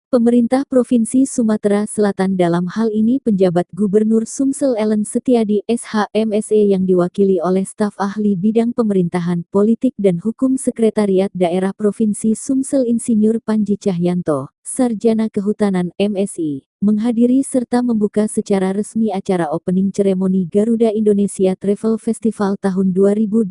Pemerintah Provinsi Sumatera Selatan dalam hal ini penjabat Gubernur Sumsel Ellen Setiadi SH.M.Se yang diwakili oleh staf ahli bidang pemerintahan, politik dan hukum Sekretariat Daerah Provinsi Sumsel Insinyur Panji Cahyanto, Sarjana Kehutanan MSI, menghadiri serta membuka secara resmi acara opening ceremony Garuda Indonesia Travel Festival tahun 2024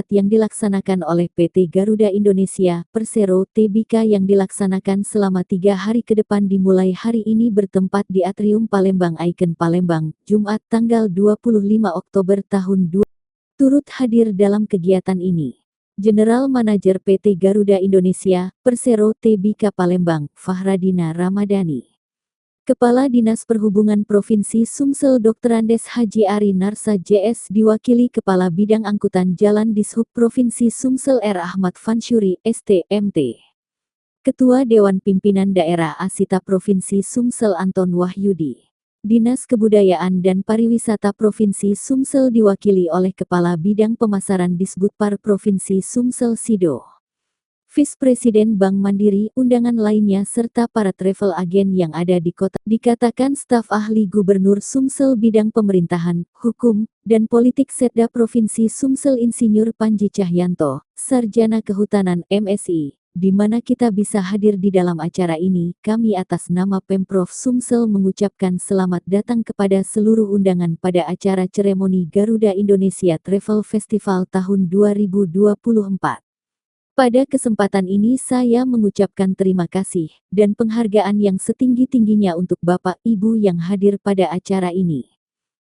yang dilaksanakan oleh PT Garuda Indonesia, Persero Tbk yang dilaksanakan selama 3 hari ke depan dimulai hari ini bertempat di Atrium Palembang Icon Palembang, Jumat tanggal 25 Oktober tahun 2024. Turut hadir dalam kegiatan ini General Manager PT Garuda Indonesia, Persero Tbk Palembang, Fahradina Ramadhani. Kepala Dinas Perhubungan Provinsi Sumsel Dr. Andes Haji Ari Narsa JS diwakili Kepala Bidang Angkutan Jalan Dishub Provinsi Sumsel R. Ahmad Fansyuri, ST.MT. Ketua Dewan Pimpinan Daerah Asita Provinsi Sumsel Anton Wahyudi. Dinas Kebudayaan dan Pariwisata Provinsi Sumsel diwakili oleh Kepala Bidang Pemasaran Disbudpar Provinsi Sumsel Sido. Vice Presiden Bank Mandiri, undangan lainnya serta para travel agen yang ada di kota. Dikatakan staf ahli Gubernur Sumsel bidang pemerintahan, hukum, dan politik Setda Provinsi Sumsel Insinyur Panji Cahyanto, Sarjana Kehutanan MSI, di mana kita bisa hadir di dalam acara ini. Kami atas nama Pemprov Sumsel mengucapkan selamat datang kepada seluruh undangan pada acara seremoni Garuda Indonesia Travel Festival tahun 2024. Pada kesempatan ini saya mengucapkan terima kasih dan penghargaan yang setinggi-tingginya untuk Bapak Ibu yang hadir pada acara ini.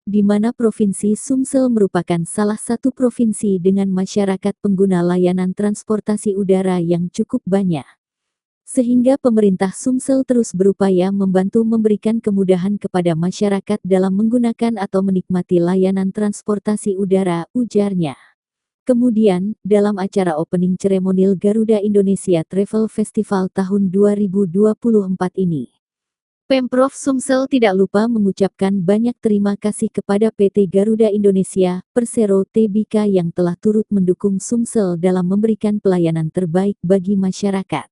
Di mana Provinsi Sumsel merupakan salah satu provinsi dengan masyarakat pengguna layanan transportasi udara yang cukup banyak. Sehingga pemerintah Sumsel terus berupaya membantu memberikan kemudahan kepada masyarakat dalam menggunakan atau menikmati layanan transportasi udara, ujarnya. Kemudian, dalam acara opening ceremonial Garuda Indonesia Travel Festival tahun 2024 ini, Pemprov Sumsel tidak lupa mengucapkan banyak terima kasih kepada PT Garuda Indonesia, Persero Tbk yang telah turut mendukung Sumsel dalam memberikan pelayanan terbaik bagi masyarakat.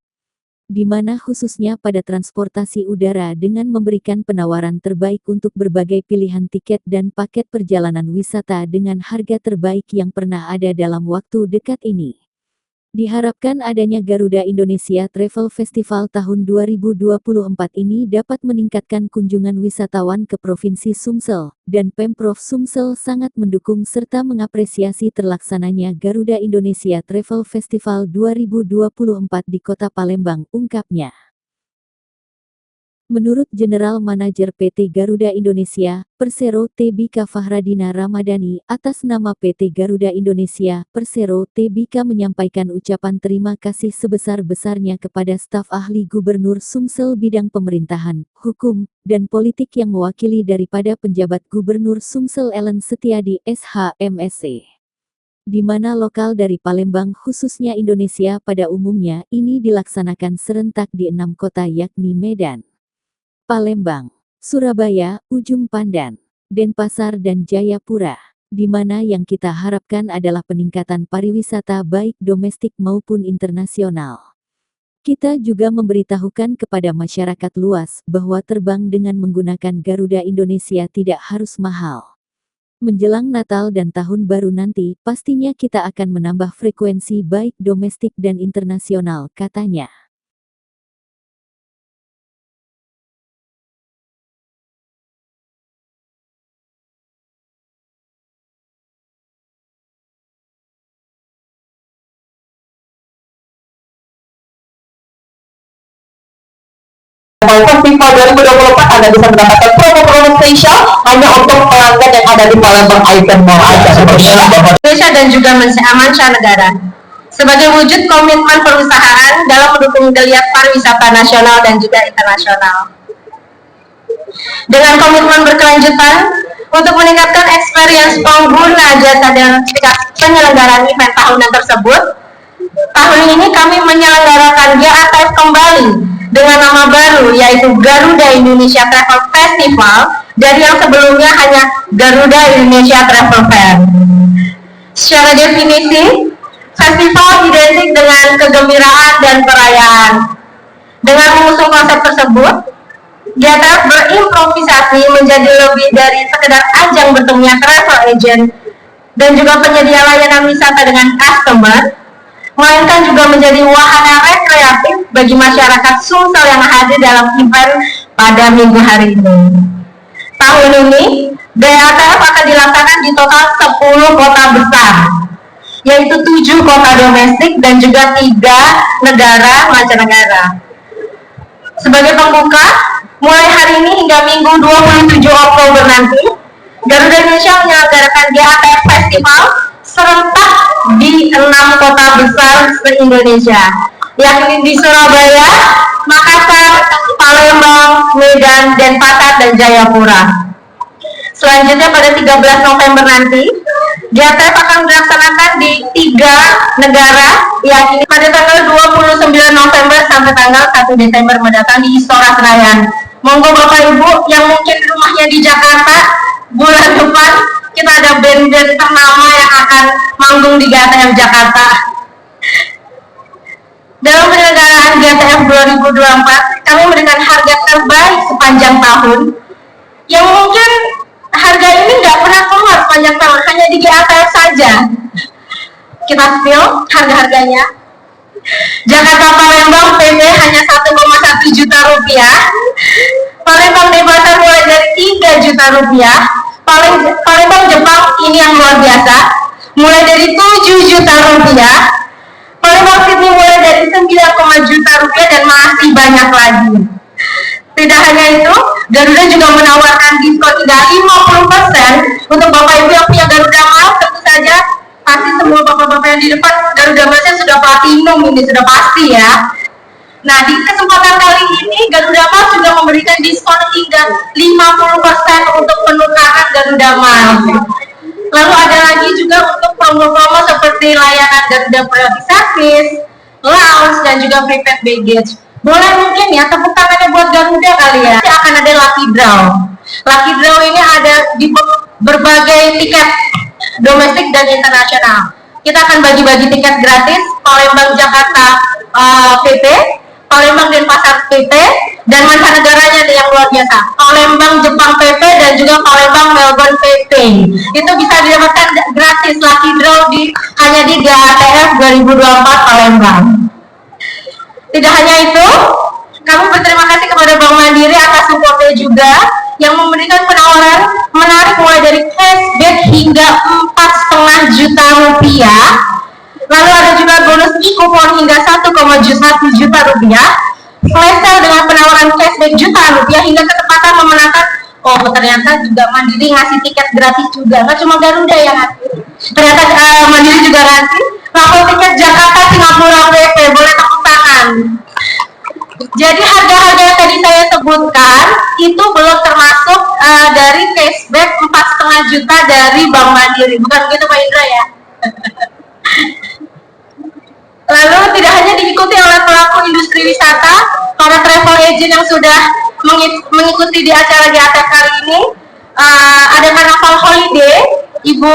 Di mana khususnya pada transportasi udara dengan memberikan penawaran terbaik untuk berbagai pilihan tiket dan paket perjalanan wisata dengan harga terbaik yang pernah ada dalam waktu dekat ini. Diharapkan adanya Garuda Indonesia Travel Festival tahun 2024 ini dapat meningkatkan kunjungan wisatawan ke Provinsi Sumsel, dan Pemprov Sumsel sangat mendukung serta mengapresiasi terlaksananya Garuda Indonesia Travel Festival 2024 di Kota Palembang, ungkapnya. Menurut General Manager PT Garuda Indonesia, Persero Tbk Fahradina Ramadhani, atas nama PT Garuda Indonesia, Persero Tbk menyampaikan ucapan terima kasih sebesar-besarnya kepada staf ahli Gubernur Sumsel bidang pemerintahan, hukum, dan politik yang mewakili daripada penjabat Gubernur Sumsel Ellen Setiadi SH.M.Se. Di mana lokal dari Palembang khususnya Indonesia pada umumnya ini dilaksanakan serentak di 6 kota yakni Medan, Palembang, Surabaya, Ujung Pandan, Denpasar dan Jayapura, di mana yang kita harapkan adalah peningkatan pariwisata baik domestik maupun internasional. Kita juga memberitahukan kepada masyarakat luas bahwa terbang dengan menggunakan Garuda Indonesia tidak harus mahal. Menjelang Natal dan Tahun Baru nanti, pastinya kita akan menambah frekuensi baik domestik dan internasional, katanya. Festival 2024 Anda bisa mendapatkan promo-promo spesial hanya untuk pelanggan yang ada di Palembang Icon Mall aja Indonesia dan juga mancanegara. Sebagai wujud komitmen perusahaan dalam mendukung geliat pariwisata nasional dan juga internasional. Dengan komitmen berkelanjutan untuk meningkatkan experience pengguna jasa dan penyelenggaraan event tahunan tersebut, tahun ini kami menyelenggarakan GATF kembali dengan nama baru yaitu Garuda Indonesia Travel Festival dari yang sebelumnya hanya Garuda Indonesia Travel Fair. Secara definisi, festival identik dengan kegembiraan dan perayaan. Dengan mengusung konsep tersebut, GATF berimprovisasi menjadi lebih dari sekedar ajang bertemunya travel agent dan juga penyedia layanan wisata dengan customer, melainkan juga menjadi wahana rekreatif bagi masyarakat Sumsel yang hadir dalam event pada minggu hari ini. Tahun ini, GATF akan dilaksanakan di total 10 kota besar, yaitu 7 kota domestik dan juga 3 negara mancanegara. Sebagai pembuka, mulai hari ini hingga Minggu 27 Oktober nanti, Garuda Indonesia menyelenggarakan GATF Festival serentak di 6 kota besar se-Indonesia, yakni di Surabaya, Makassar, Palembang, Medan, Denpasar, dan Jayapura. Selanjutnya pada 13 November nanti, GATF akan dilaksanakan di 3 negara, yakni pada tanggal 29 November sampai tanggal 1 Desember mendatang di Istora Senayan. Monggo Bapak Ibu yang mungkin rumahnya di Jakarta, bulan depan kita ada band-band ternama yang akan manggung di GATF Jakarta. Dalam penyelenggaraan GATF 2024, kami memberikan harga terbaik sepanjang tahun, yang mungkin harga ini nggak pernah keluar sepanjang tahun, hanya di GATF saja. Kita spill harga-harganya. Jakarta Palembang PP hanya 1,1 juta rupiah. Palembang Denpasar mulai dari 3 juta rupiah. Palembang Jepang ini yang luar biasa, mulai dari 7 juta rupiah. Palembang Sydney mulai dari 9 juta rupiah dan masih banyak lagi. Tidak hanya itu, Garuda juga menawarkan diskon hingga 50% untuk Bapak Ibu yang punya Garuda Miles. Tentu saja pasti semua bapak-bapak yang di depan Garuda Miles sudah platinum, ini sudah pasti ya. Nah, di kesempatan kali ini Garuda Miles juga memberikan diskon hingga 50% untuk penukaran Garuda Miles. Lalu ada lagi juga untuk promo-promo seperti layanan Garuda Priority Service, lounge, dan juga prepaid baggage. Boleh mungkin ya tepuk tangannya buat Garuda kali ya. Nanti akan ada lucky draw. Lucky draw ini ada di berbagai tiket domestik dan internasional. Kita akan bagi-bagi tiket gratis Palembang Jakarta PP, Palembang Denpasar PP, dan mancanegaranya nih yang luar biasa, Palembang Jepang PP dan juga Palembang Melbourne PP. Itu bisa didapatkan gratis lucky draw hanya di GATF 2024 Palembang. Tidak hanya itu, kami berterima kasih kepada Bank Mandiri atas supportnya juga yang memberikan penawaran menarik mulai dari cashback hingga 4,5 juta rupiah. Lalu ada juga bonus e-coupon hingga 1,1 juta rupiah. Flash sale dengan penawaran cashback jutaan rupiah hingga ketepatan memenangkan. Oh, ternyata juga Mandiri ngasih tiket gratis juga, nggak cuma Garuda yang ngasih. Ternyata Mandiri juga ngasih raffle tiket Jakarta Singapura PP, boleh tepuk tangan. Jadi harga-harga yang tadi saya sebutkan itu belum termasuk dari cashback 4,5 juta dari Bank Mandiri, bukan begitu Pak Indra ya? Lalu tidak hanya diikuti oleh pelaku industri wisata, para travel agent yang sudah mengikuti di acara GATF kali ini, ada Carnaval Holiday, Ibu